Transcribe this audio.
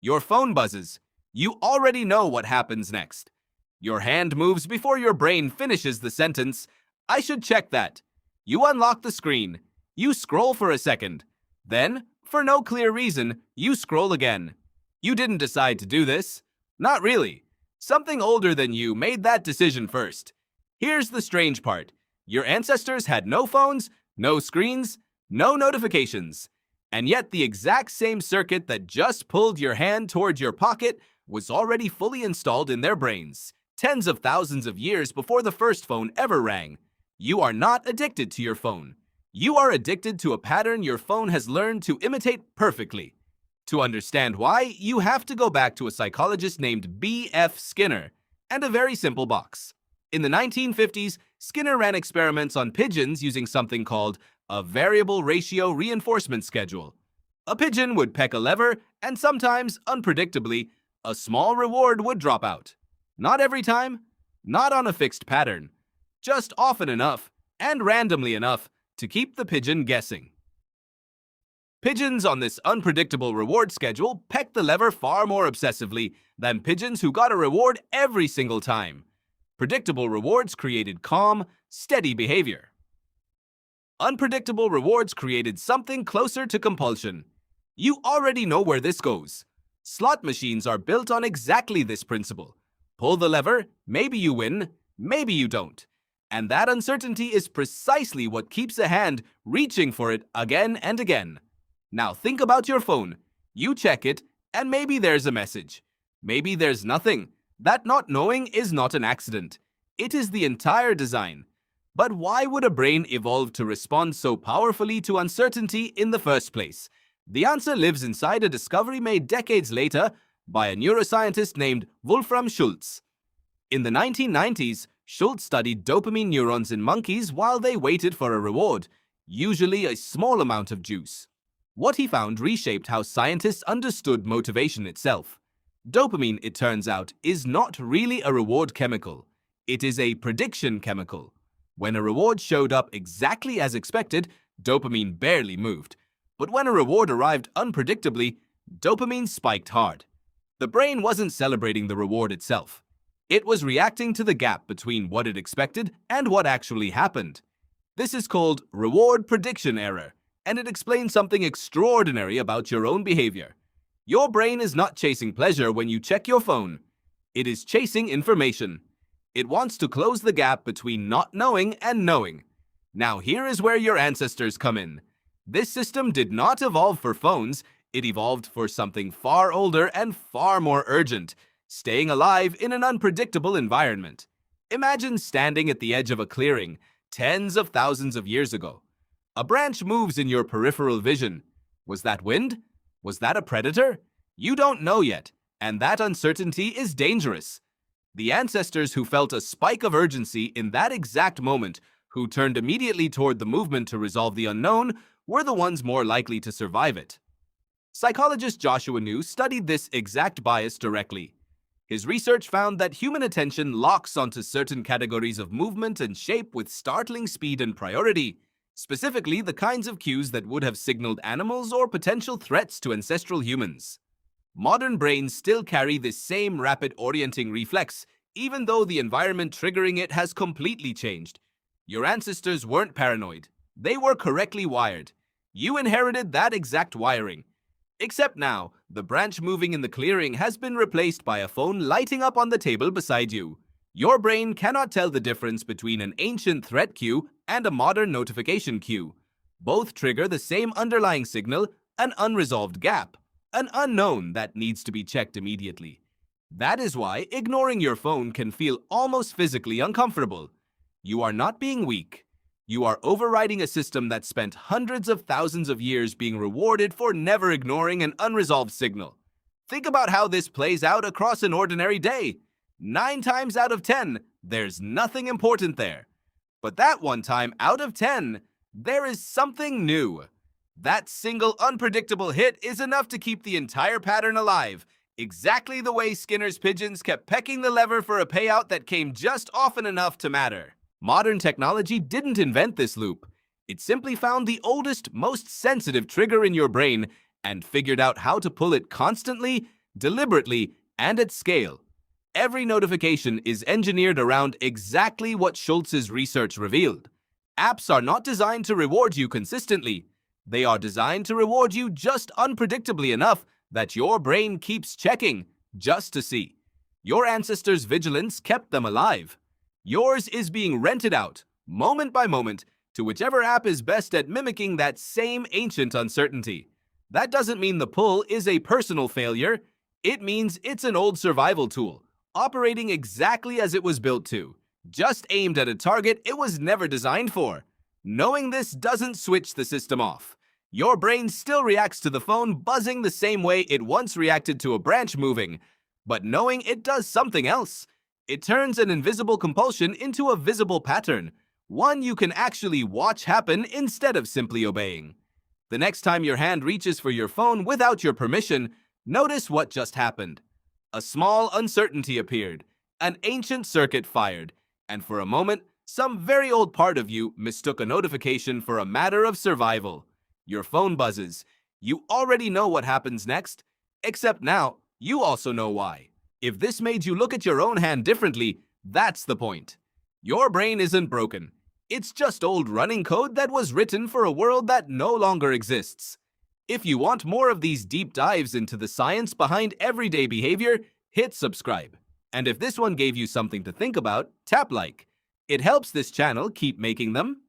Your phone buzzes. You already know what happens next. Your hand moves before your brain finishes the sentence. I should check that. You unlock the screen. You scroll for a second. Then, for no clear reason, you scroll again. You didn't decide to do this. Not really. Something older than you made that decision first. Here's the strange part. Your ancestors had no phones, no screens, no notifications. And yet the exact same circuit that just pulled your hand toward your pocket was already fully installed in their brains, tens of thousands of years before the first phone ever rang. You are not addicted to your phone. You are addicted to a pattern your phone has learned to imitate perfectly. To understand why, you have to go back to a psychologist named B.F. Skinner and a very simple box. In the 1950s, Skinner ran experiments on pigeons using something called a variable ratio reinforcement schedule. A pigeon would peck a lever, and sometimes, unpredictably, a small reward would drop out. Not every time, not on a fixed pattern, just often enough and randomly enough to keep the pigeon guessing. Pigeons on this unpredictable reward schedule pecked the lever far more obsessively than pigeons who got a reward every single time. Predictable rewards created calm, steady behavior. Unpredictable rewards created something closer to compulsion. You already know where this goes. Slot machines are built on exactly this principle. Pull the lever, maybe you win, maybe you don't. And that uncertainty is precisely what keeps a hand reaching for it again and again. Now think about your phone. You check it, and maybe there's a message. Maybe there's nothing. That not knowing is not an accident. It is the entire design. But why would a brain evolve to respond so powerfully to uncertainty in the first place? The answer lives inside a discovery made decades later by a neuroscientist named Wolfram Schultz. In the 1990s, Schultz studied dopamine neurons in monkeys while they waited for a reward, usually a small amount of juice. What he found reshaped how scientists understood motivation itself. Dopamine, it turns out, is not really a reward chemical. It is a prediction chemical. When a reward showed up exactly as expected, dopamine barely moved. But when a reward arrived unpredictably, dopamine spiked hard. The brain wasn't celebrating the reward itself. It was reacting to the gap between what it expected and what actually happened. This is called reward prediction error, and it explains something extraordinary about your own behavior. Your brain is not chasing pleasure when you check your phone. It is chasing information. It wants to close the gap between not knowing and knowing. Now here is where your ancestors come in. This system did not evolve for phones, it evolved for something far older and far more urgent, staying alive in an unpredictable environment. Imagine standing at the edge of a clearing, tens of thousands of years ago. A branch moves in your peripheral vision. Was that wind? Was that a predator? You don't know yet, and that uncertainty is dangerous. The ancestors who felt a spike of urgency in that exact moment, who turned immediately toward the movement to resolve the unknown, were the ones more likely to survive it. Psychologist Joshua New studied this exact bias directly. His research found that human attention locks onto certain categories of movement and shape with startling speed and priority, specifically the kinds of cues that would have signaled animals or potential threats to ancestral humans. Modern brains still carry this same rapid orienting reflex, even though the environment triggering it has completely changed. Your ancestors weren't paranoid. They were correctly wired. You inherited that exact wiring. Except now, the branch moving in the clearing has been replaced by a phone lighting up on the table beside you. Your brain cannot tell the difference between an ancient threat cue and a modern notification cue. Both trigger the same underlying signal, an unresolved gap, an unknown that needs to be checked immediately. That is why ignoring your phone can feel almost physically uncomfortable. You are not being weak. You are overriding a system that spent hundreds of thousands of years being rewarded for never ignoring an unresolved signal. Think about how this plays out across an ordinary day. 9 times out of 10, there's nothing important there. But that 1 time out of 10, there is something new. That single unpredictable hit is enough to keep the entire pattern alive, exactly the way Skinner's pigeons kept pecking the lever for a payout that came just often enough to matter. Modern technology didn't invent this loop. It simply found the oldest, most sensitive trigger in your brain and figured out how to pull it constantly, deliberately, and at scale. Every notification is engineered around exactly what Schultz's research revealed. Apps are not designed to reward you consistently. They are designed to reward you just unpredictably enough that your brain keeps checking just to see. Your ancestors' vigilance kept them alive. Yours is being rented out, moment by moment, to whichever app is best at mimicking that same ancient uncertainty. That doesn't mean the pull is a personal failure. It means it's an old survival tool, operating exactly as it was built to, just aimed at a target it was never designed for. Knowing this doesn't switch the system off. Your brain still reacts to the phone buzzing the same way it once reacted to a branch moving, but knowing it does something else. It turns an invisible compulsion into a visible pattern, one you can actually watch happen instead of simply obeying. The next time your hand reaches for your phone without your permission, notice what just happened. A small uncertainty appeared, an ancient circuit fired, and for a moment, some very old part of you mistook a notification for a matter of survival. Your phone buzzes. You already know what happens next, except now, you also know why. If this made you look at your own hand differently, that's the point. Your brain isn't broken. It's just old running code that was written for a world that no longer exists. If you want more of these deep dives into the science behind everyday behavior, hit subscribe. And if this one gave you something to think about, tap like. It helps this channel keep making them.